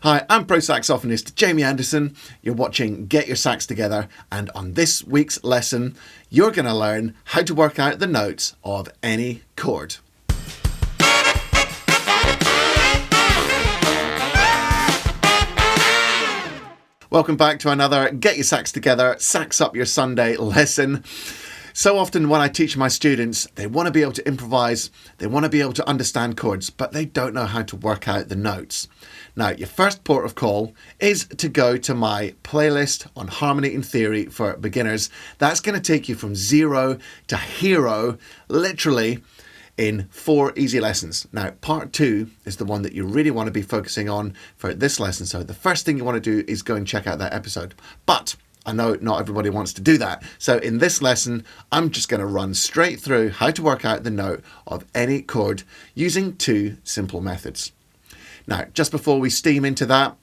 Hi, I'm pro saxophonist Jamie Anderson. You're watching Get Your Sax Together, and on this week's lesson, you're going to learn how to work out the notes of any chord. Welcome back to another Get Your Sax Together, Sax Up Your Sunday lesson. So often when I teach my students, they want to be able to improvise, they want to be able to understand chords, but they don't know how to work out the notes. Now, your first port of call is to go to my playlist on harmony and theory for beginners. That's going to take you from zero to hero, literally, in 4 easy lessons. Now, part 2 is the one that you really want to be focusing on for this lesson. So the first thing you want to do is go and check out that episode. But I know not everybody wants to do that. So in this lesson, I'm just going to run straight through how to work out the note of any chord using 2 simple methods. Now, just before we steam into that,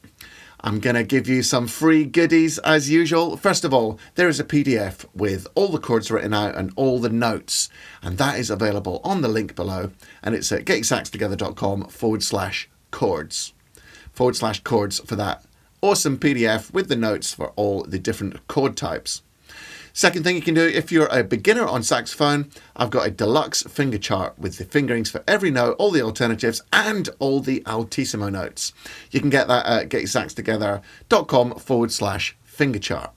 I'm going to give you some free goodies as usual. First of all, there is a PDF with all the chords written out and all the notes, and that is available on the link below, and it's at getyoursaxtogether.com/chords for that awesome PDF with the notes for all the different chord types. Second thing you can do, if you're a beginner on saxophone, I've got a deluxe finger chart with the fingerings for every note, all the alternatives, and all the altissimo notes. You can get that at getyoursaxtogether.com/finger chart.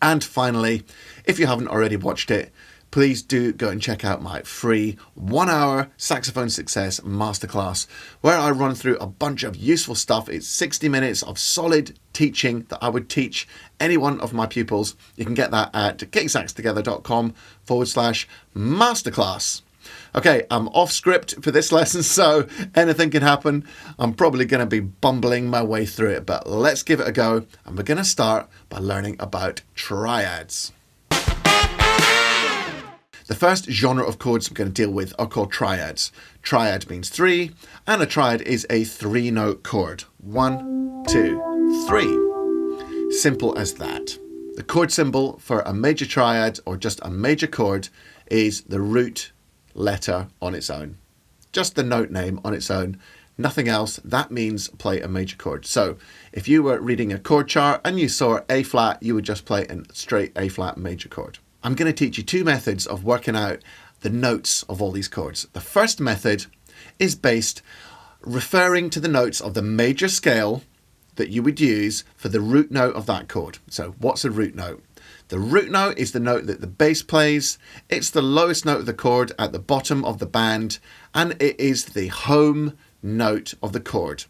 And finally, if you haven't already watched it, please do go and check out my free 1-hour Saxophone Success Masterclass, where I run through a bunch of useful stuff. It's 60 minutes of solid teaching that I would teach any one of my pupils. You can get that at getyoursaxtogether.com/masterclass. Okay, I'm off script for this lesson, so anything can happen. I'm probably going to be bumbling my way through it, but let's give it a go. And we're going to start by learning about triads. The first genre of chords we're going to deal with are called triads. Triad means 3, and a triad is a 3-note chord. 1, 2, 3. Simple as that. The chord symbol for a major triad, or just a major chord, is the root letter on its own. Just the note name on its own. Nothing else. That means play a major chord. So if you were reading a chord chart and you saw A flat, you would just play a straight A flat major chord. I'm going to teach you 2 methods of working out the notes of all these chords. The first method is based referring to the notes of the major scale that you would use for the root note of that chord. So what's a root note? The root note is the note that the bass plays. It's the lowest note of the chord at the bottom of the band, and it is the home note of the chord.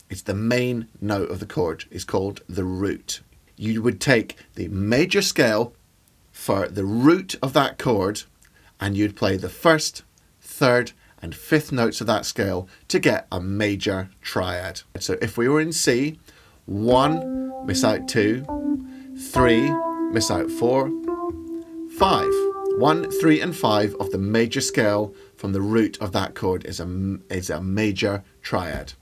It's the main note of the chord. It's called the root. You would take the major scale for the root of that chord, and you'd play the 1st, 3rd, and 5th notes of that scale to get a major triad. So if we were in C, 1, miss out 2, 3, miss out 4, 5. 1, 3, and 5 of the major scale from the root of that chord is a major triad.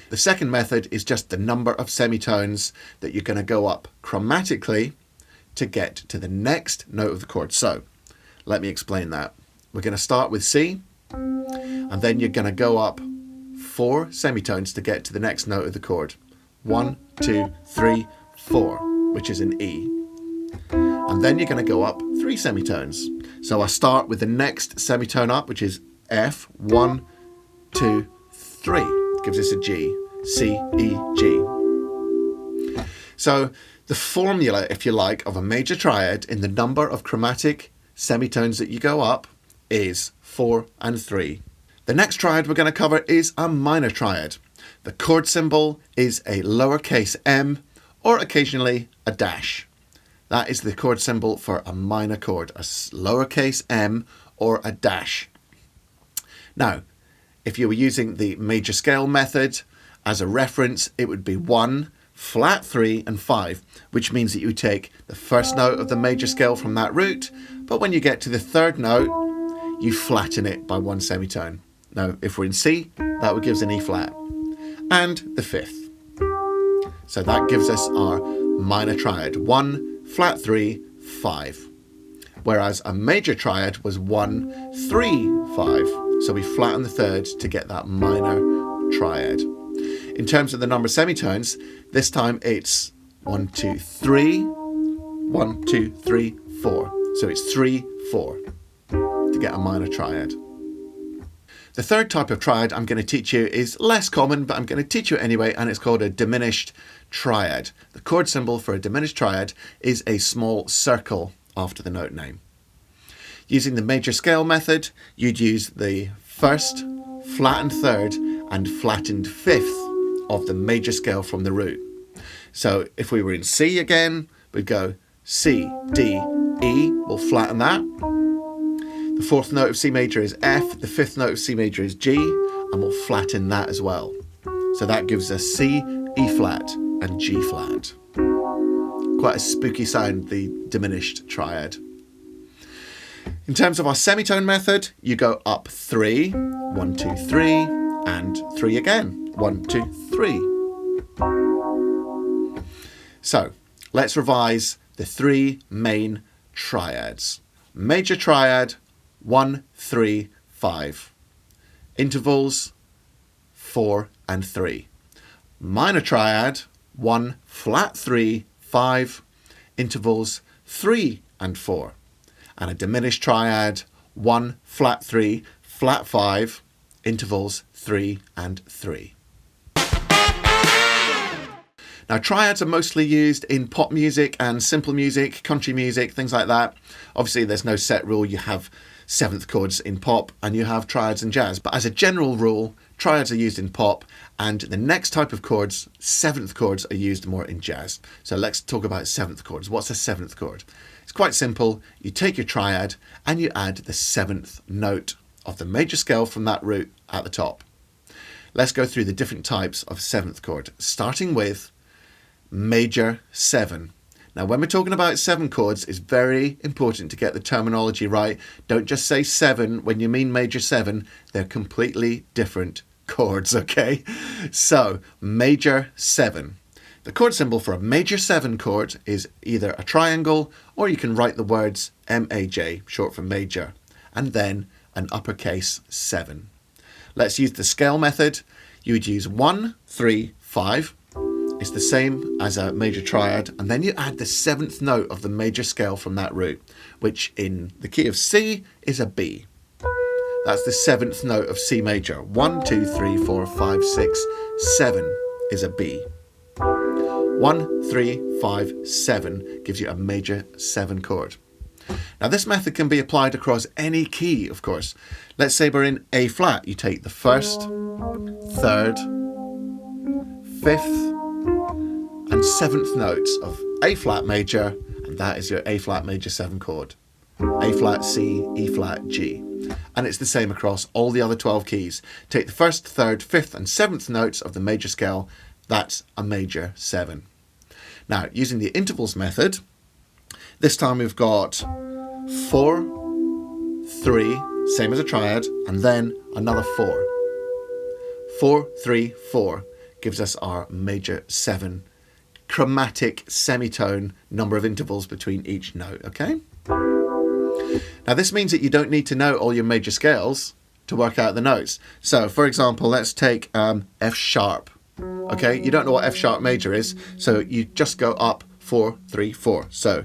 The second method is just the number of semitones that you're going to go up chromatically to get to the next note of the chord. So let me explain that. We're going to start with C, and then you're going to go up 4 semitones to get to the next note of the chord. 1, 2, 3, 4, which is an E. And then you're going to go up 3 semitones. So I start with the next semitone up, which is F. 1, 2, 3. Gives us a G. C, E, G. So the formula, if you like, of a major triad in the number of chromatic semitones that you go up is 4 and 3. The next triad we're going to cover is a minor triad. The chord symbol is a lowercase m, or occasionally a dash. That is the chord symbol for a minor chord, a lowercase m or a dash. Now, if you were using the major scale method as a reference, it would be 1, flat 3, and 5, which means that you take the 1st note of the major scale from that root, but when you get to the 3rd note, you flatten it by 1 semitone. Now, if we're in C, that would give us an E flat, and the 5th. So that gives us our minor triad, 1, flat 3, 5. Whereas a major triad was 1, 3, 5. So we flatten the 3rd to get that minor triad. In terms of the number of semitones, this time it's 1, 2, 3, 1, 2, 3, 4. So it's 3, 4 to get a minor triad. The third type of triad I'm going to teach you is less common, but I'm going to teach you anyway, and it's called a diminished triad. The chord symbol for a diminished triad is a small circle after the note name. Using the major scale method, you'd use the first, flattened third, and flattened fifth of the major scale from the root. So if we were in C again, we'd go C, D, E, we'll flatten that. The fourth note of C major is F, the fifth note of C major is G, and we'll flatten that as well. So that gives us C, E flat, and G flat. Quite a spooky sound, the diminished triad. In terms of our semitone method, you go up 3, 1, 2, 3, and 3 again, 1, 2, 3. So let's revise the three main triads. Major triad, 1, 3, 5. Intervals, 4 and 3. Minor triad, 1, flat 3, 5. Intervals, 3 and 4. And a diminished triad, 1, flat 3, flat 5. Intervals, 3 and 3. Now, triads are mostly used in pop music and simple music, country music, things like that. Obviously, there's no set rule. You have seventh chords in pop and you have triads in jazz. But as a general rule, triads are used in pop, and the next type of chords, seventh chords, are used more in jazz. So let's talk about seventh chords. What's a seventh chord? It's quite simple. You take your triad and you add the seventh note of the major scale from that root at the top. Let's go through the different types of seventh chord, starting with major 7. Now, when we're talking about 7 chords, it's very important to get the terminology right. Don't just say 7 when you mean major 7. They're completely different chords, okay? So, major 7. The chord symbol for a major 7 chord is either a triangle, or you can write the words M-A-J, short for major, and then an uppercase 7. Let's use the scale method. You would use 1, 3, 5. It's the same as a major triad, and then you add the 7th note of the major scale from that root, which in the key of C is a B. That's the 7th note of C major. 1, 2, 3, 4, 5, 6, 7 is a B. 1, 3, 5, 7 gives you a major 7 chord. Now, this method can be applied across any key, of course. Let's say we're in A flat. You take the first, third, fifth, and 7th notes of A flat major, and that is your A flat major 7 chord. A flat, C, E flat, G. And it's the same across all the other 12 keys. Take the first, third, 5th, and 7th notes of the major scale. That's a major 7. Now, using the intervals method, this time we've got 4, 3, same as a triad, and then another 4. 4, 3, 4 gives us our major 7 chromatic semitone number of intervals between each note, okay? Now, this means that you don't need to know all your major scales to work out the notes. So, for example, let's take F sharp, okay? You don't know what F sharp major is, so you just go up 4, 3, 4. So,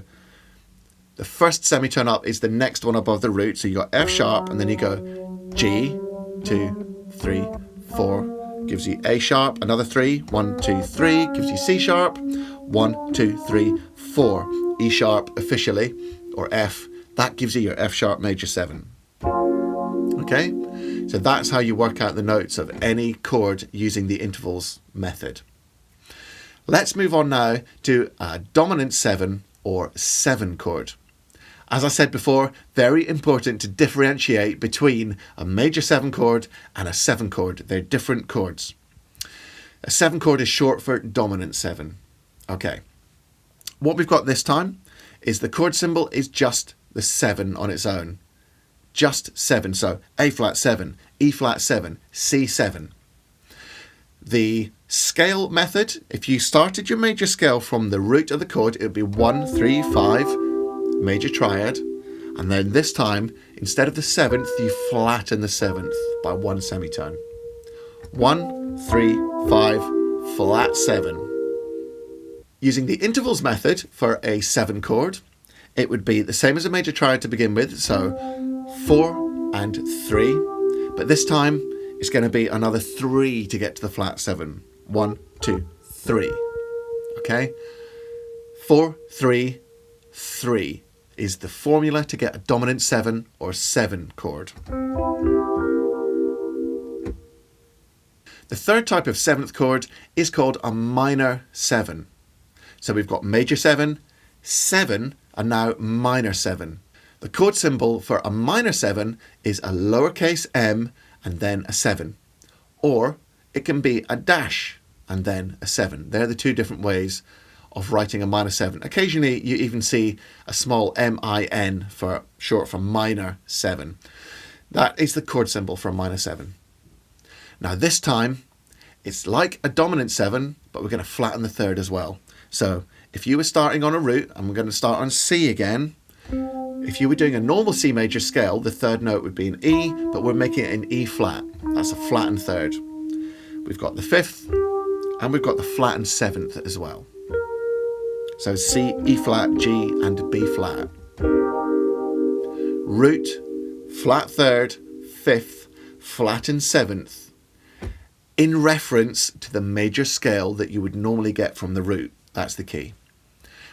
the first semitone up is the next one above the root, so you got F sharp, and then you go G, 2, 3, 4, gives you A sharp, another 3, 1, 2, 3, gives you C sharp, 1, 2, 3, 4, E sharp officially, or F, that gives you your F sharp major 7. Okay, so that's how you work out the notes of any chord using the intervals method. Let's move on now to a dominant 7 or 7 chord. As I said before, very important to differentiate between a major 7 chord and a 7 chord. They're different chords. A 7 chord is short for dominant 7. Okay. What we've got this time is the chord symbol is just the 7 on its own. Just 7. So A flat 7, E flat 7, C 7. The scale method, if you started your major scale from the root of the chord, it would be 1, 3, 5, major triad, and then this time, instead of the 7th, you flatten the 7th by 1 semitone. 1, 3, 5, flat 7. Using the intervals method for a 7 chord, it would be the same as a major triad to begin with, so 4 and 3, but this time it's going to be another 3 to get to the flat 7. 1, 2, 3. Okay? 4, 3, 3 is the formula to get a dominant 7 or 7 chord. The third type of 7th chord is called a minor 7. So we've got major 7, 7, and now minor 7. The chord symbol for a minor 7 is a lowercase m and then a 7. Or it can be a dash and then a 7. They're the two different ways of writing a minor 7. Occasionally you even see a small min for short for minor 7. That is the chord symbol for a minor 7. Now this time it's like a dominant 7, but we're going to flatten the third as well. So if you were starting on a root, and we're going to start on C again, if you were doing a normal C major scale, the third note would be an E, but we're making it an E flat. That's a flattened third. We've got the 5th, and we've got the flattened 7th as well. So C, E flat, G, and B flat. Root, flat third, 5th, flattened 7th, in reference to the major scale that you would normally get from the root. That's the key.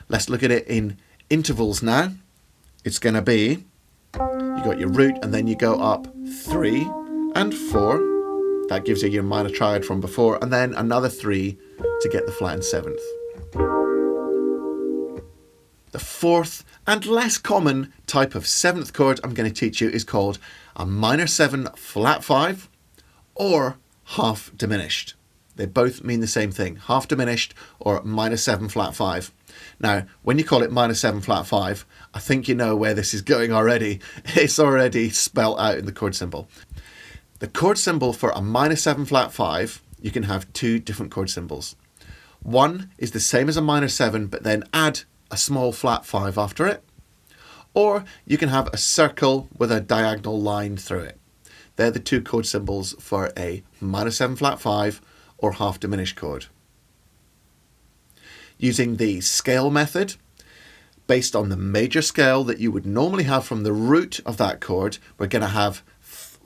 Let's look at it in intervals now. It's going to be, you got your root and then you go up 3 and 4. That gives you your minor triad from before, and then another 3 to get the flattened 7th. The fourth and less common type of 7th chord I'm going to teach you is called a minor 7 flat 5 or half diminished. They both mean the same thing, half diminished or minor 7 flat 5. Now, when you call it minor 7 flat 5, I think you know where this is going already. It's already spelt out in the chord symbol. The chord symbol for a minor 7 flat 5, you can have two different chord symbols. One is the same as a minor 7, but then add a small flat 5 after it. Or you can have a circle with a diagonal line through it. They're the two chord symbols for a minor 7 flat 5 or half diminished chord. Using the scale method, based on the major scale that you would normally have from the root of that chord, we're going to have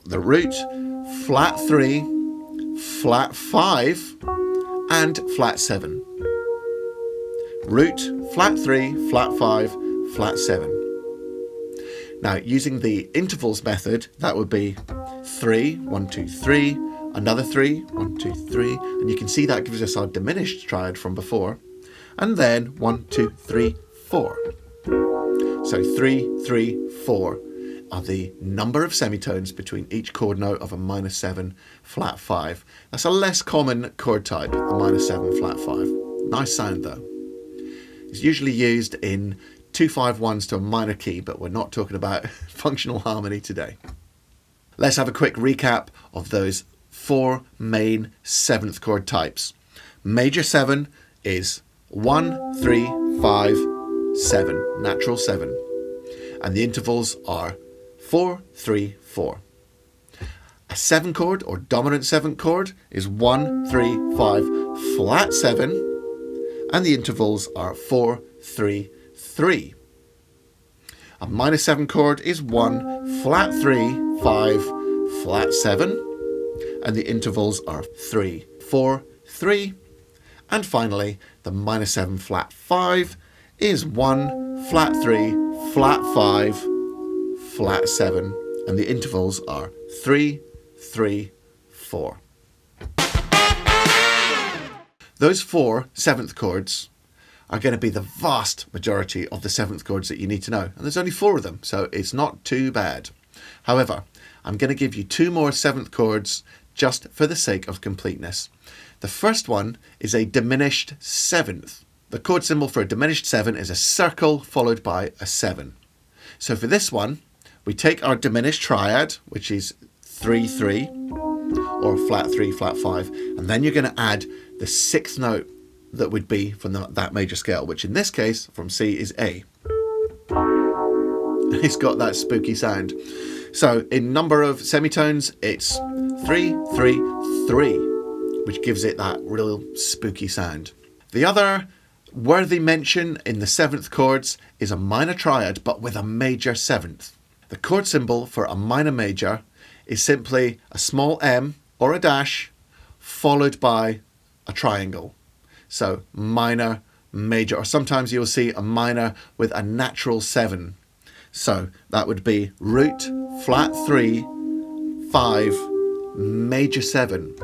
the root, flat 3, flat 5, and flat 7. Root, flat 3, flat 5, flat 7. Now, using the intervals method, that would be 3, 1, 2, 3, another 3, 1, 2, 3, and you can see that gives us our diminished triad from before, and then 1, 2, 3, 4. So 3, 3, 4 are the number of semitones between each chord note of a minor 7 flat 5. That's a less common chord type, the minor 7 flat 5. Nice sound though. It's usually used in 2-5-1s to a minor key, but we're not talking about functional harmony today. Let's have a quick recap of those 4 main 7th chord types. Major 7 is 1, 3, 5, 7, natural 7. And the intervals are 4, 3, 4. A 7 chord or dominant 7th chord is 1, 3, 5, flat 7. And the intervals are 4, 3, 3. A minor 7 chord is 1, flat 3, 5, flat 7. And the intervals are 3, 4, 3. And finally, the minor 7 flat 5 is 1, flat 3, flat 5, flat 7. And the intervals are 3, 3, 4. Those 4 7th chords are going to be the vast majority of the 7th chords that you need to know. And there's only 4 of them, so it's not too bad. However, I'm going to give you 2 more 7th chords just for the sake of completeness. The first one is a diminished 7th. The chord symbol for a diminished 7 is a circle followed by a 7. So for this one, we take our diminished triad, which is 3, 3, or flat 3, flat 5, and then you're going to add the 6th note that would be from that major scale, which in this case, from C, is A. It's got that spooky sound. So in number of semitones, it's 3, 3, 3. which gives it that real spooky sound. The other worthy mention in the seventh chords is a minor triad, but with a major seventh. The chord symbol for a minor major is simply a small m or a dash followed by a triangle. So minor, major, or sometimes you'll see a minor with a natural 7. So that would be root, flat 3, 5, major 7.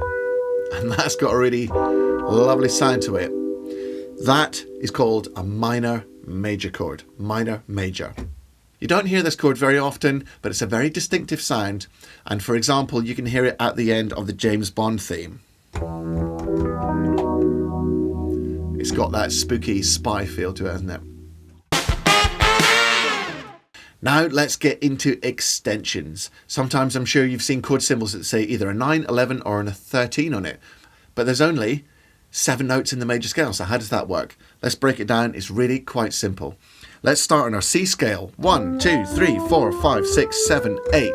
And that's got a really lovely sound to it. That is called a minor major chord. Minor major. You don't hear this chord very often, but it's a very distinctive sound. And for example, you can hear it at the end of the James Bond theme. It's got that spooky spy feel to it, hasn't it? Now let's get into extensions. Sometimes I'm sure you've seen chord symbols that say either a 9, 11 or a 13 on it. But there's only 7 notes in the major scale. So how does that work? Let's break it down. It's really quite simple. Let's start on our C scale. 1, 2, 3, 4, 5, 6, 7, 8.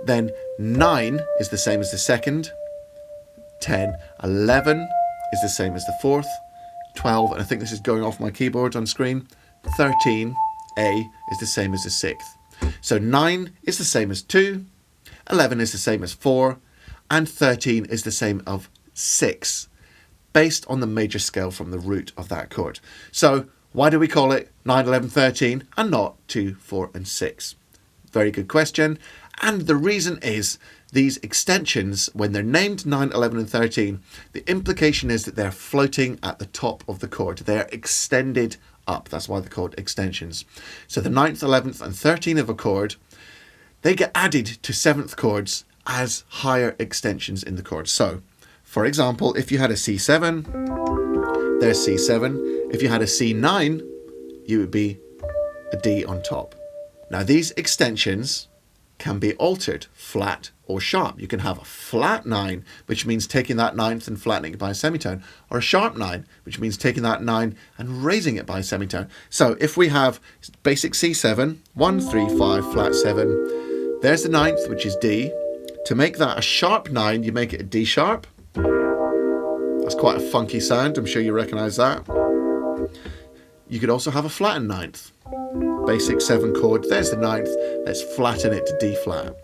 Then 9 is the same as the second. 10, 11 is the same as the fourth. 12, and I think this is going off my keyboard on screen. 13, A, is the same as the sixth. So 9 is the same as 2. 11 is the same as 4. And 13 is the same of 6, based on the major scale from the root of that chord. So why do we call it 9, 11, 13 and not 2, 4 and 6? Very good question. And the reason is these extensions, when they're named 9, 11 and 13, the implication is that they're floating at the top of the chord. They're extended up. That's why they're called extensions. So the 9th, 11th and 13th of a chord, they get added to 7th chords as higher extensions in the chord. So, for example, if you had a C7, there's C7. If you had a C9, you would be a D on top. Now these extensions can be altered, flat or sharp. You can have a flat 9, which means taking that 9th and flattening it by a semitone, or a sharp 9, which means taking that 9 and raising it by a semitone. So if we have basic C7, 1, 3, 5, flat 7, there's the 9th, which is D. To make that a sharp 9, you make it a D sharp. That's quite a funky sound. I'm sure you recognise that. You could also have a flattened 9th. Basic 7 chord. There's the 9th. Let's flatten it to D flat.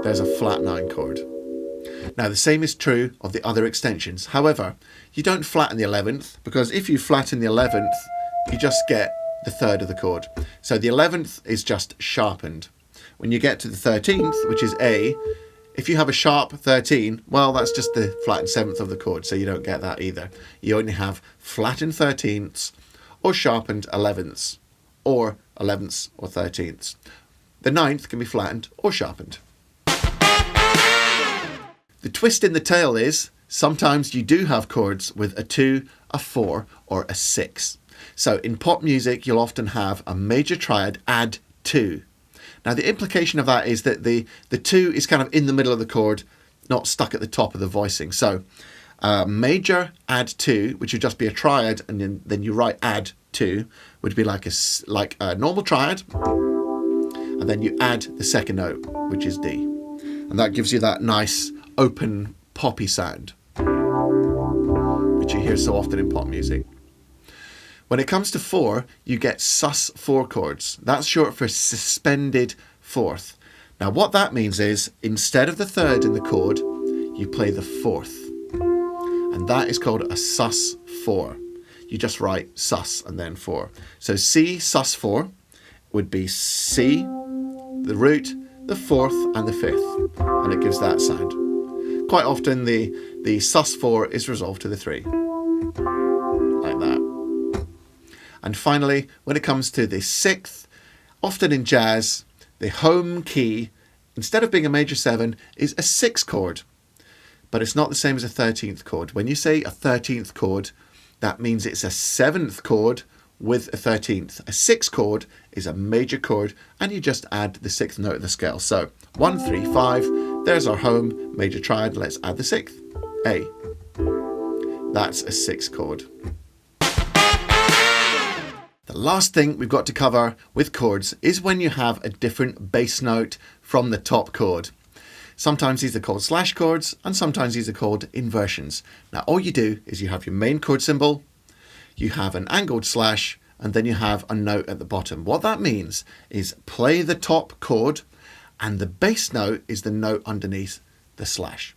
There's a flat 9 chord. Now the same is true of the other extensions. However, you don't flatten the 11th, because if you flatten the 11th, you just get the third of the chord. So the 11th is just sharpened. When you get to the 13th, which is A, if you have a sharp 13, well, that's just the flattened 7th of the chord, so you don't get that either. You only have flattened 13ths or sharpened 11ths, or 11ths or 13ths. The 9th can be flattened or sharpened. The twist in the tail is sometimes you do have chords with a 2, a 4 or a 6. So in pop music you'll often have a major triad add 2. Now the implication of that is that the 2 is kind of in the middle of the chord, not stuck at the top of the voicing. So major add 2, which would just be a triad, and then you write add 2, would be like a normal triad, and then you add the second note, which is D. And that gives you that nice open poppy sound, which you hear so often in pop music. When it comes to 4, you get sus4 chords. That's short for suspended fourth. Now what that means is, instead of the third in the chord, you play the fourth. And that is called a sus4. You just write sus and then 4. So C sus4 would be C, the root, the fourth and the fifth. And it gives that sound. Quite often the sus4 is resolved to the 3. Like that. And finally, when it comes to the 6th, often in jazz, the home key, instead of being a major 7, is a 6 chord. But it's not the same as a 13th chord. When you say a 13th chord, that means it's a 7th chord with a 13th. A 6th chord is a major chord, and you just add the 6th note of the scale. So 1, 3, 5, there's our home major triad. Let's add the 6th, A. That's a 6th chord. The last thing we've got to cover with chords is when you have a different bass note from the top chord. Sometimes these are called slash chords and sometimes these are called inversions. Now all you do is you have your main chord symbol, you have an angled slash, and then you have a note at the bottom. What that means is play the top chord and the bass note is the note underneath the slash.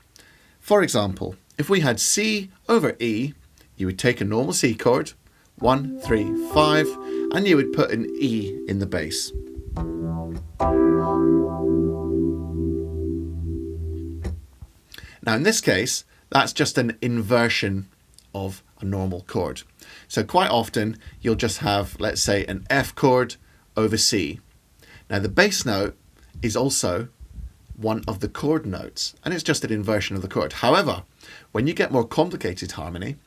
For example, if we had C over E, you would take a normal C chord, 1, 3, 5, and you would put an E in the bass. Now in this case, that's just an inversion of a normal chord. So quite often you'll just have, let's say, an F chord over C. Now the bass note is also one of the chord notes and it's just an inversion of the chord. However, when you get more complicated harmony,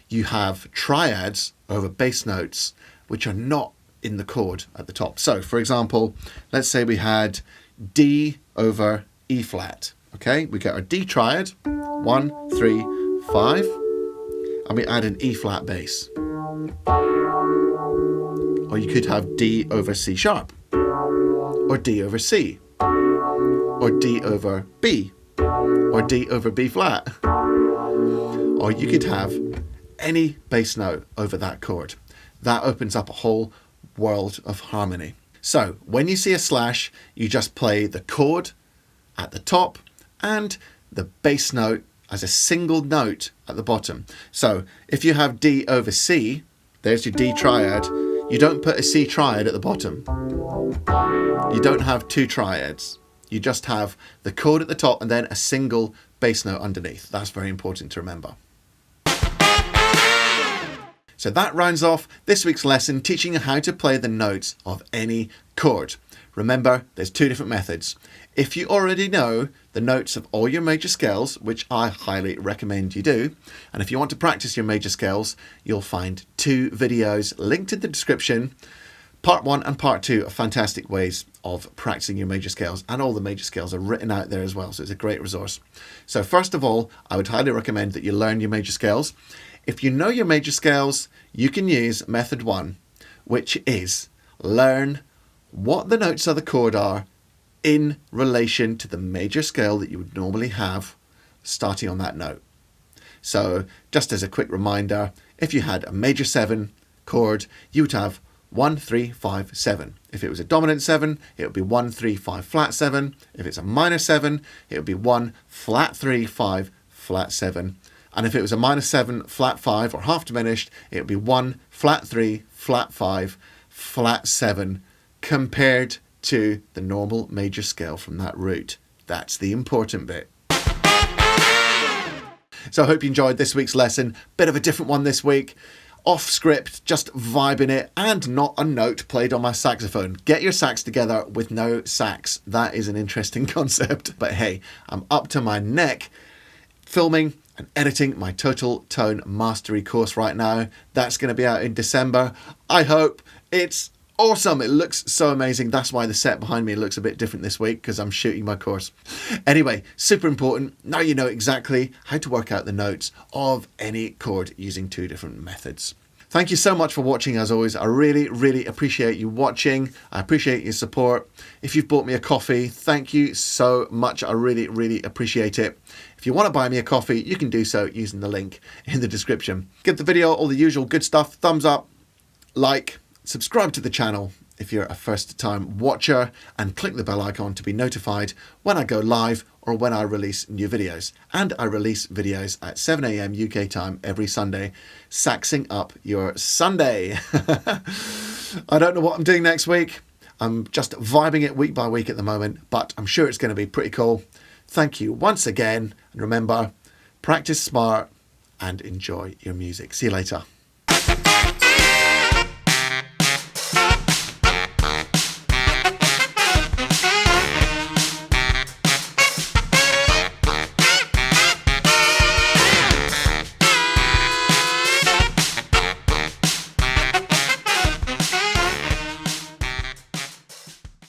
you have triads over bass notes which are not in the chord at the top. So for example, let's say we had D over E flat. Okay, we get our D triad, 1, 3, 5, and we add an E flat bass. Or you could have D over C sharp, or D over C, or D over B, or D over B flat. Or you could have any bass note over that chord. That opens up a whole world of harmony. So when you see a slash, you just play the chord at the top and the bass note as a single note at the bottom. So if you have D over C, there's your D triad, you don't put a C triad at the bottom. You don't have two triads. You just have the chord at the top and then a single bass note underneath. That's very important to remember. So that rounds off this week's lesson, teaching you how to play the notes of any chord. Remember, there's two different methods. If you already know the notes of all your major scales, which I highly recommend you do, and if you want to practice your major scales, you'll find two videos linked in the description. Part 1 and Part 2 are fantastic ways of practicing your major scales, and all the major scales are written out there as well, so it's a great resource. So first of all, I would highly recommend that you learn your major scales. If you know your major scales, you can use method 1, which is learn what the notes of the chord are in relation to the major scale that you would normally have starting on that note. So just as a quick reminder, if you had a major 7 chord, you would have 1, 3, 5, 7. If it was a dominant 7, it would be 1, 3, 5, flat 7. If it's a minor 7, it would be 1, flat 3, 5, flat 7. And if it was a minor 7, flat 5, or half diminished, it would be 1, flat 3, flat 5, flat 7, compared to the normal major scale from that root. That's the important bit. So I hope you enjoyed this week's lesson. Bit of a different one this week. Off script, just vibing it, and not a note played on my saxophone. Get your sax together with no sax. That is an interesting concept. But hey, I'm up to my neck filming and editing my Total Tone Mastery course right now. That's going to be out in December. I hope. It's awesome. It looks so amazing. That's why the set behind me looks a bit different this week, because I'm shooting my course. Anyway, super important. Now you know exactly how to work out the notes of any chord using two different methods. Thank you so much for watching. As always, I really, really appreciate you watching. I appreciate your support. If you've bought me a coffee, thank you so much. I really, really appreciate it. If you want to buy me a coffee, you can do so using the link in the description. Give the video all the usual good stuff. Thumbs up, like, subscribe to the channel if you're a first time watcher, and click the bell icon to be notified when I go live or when I release new videos. And I release videos at 7 AM UK time every Sunday, saxing up your Sunday. I don't know what I'm doing next week. I'm just vibing it week by week at the moment, but I'm sure it's going to be pretty cool. Thank you once again, and remember, practice smart and enjoy your music. See you later.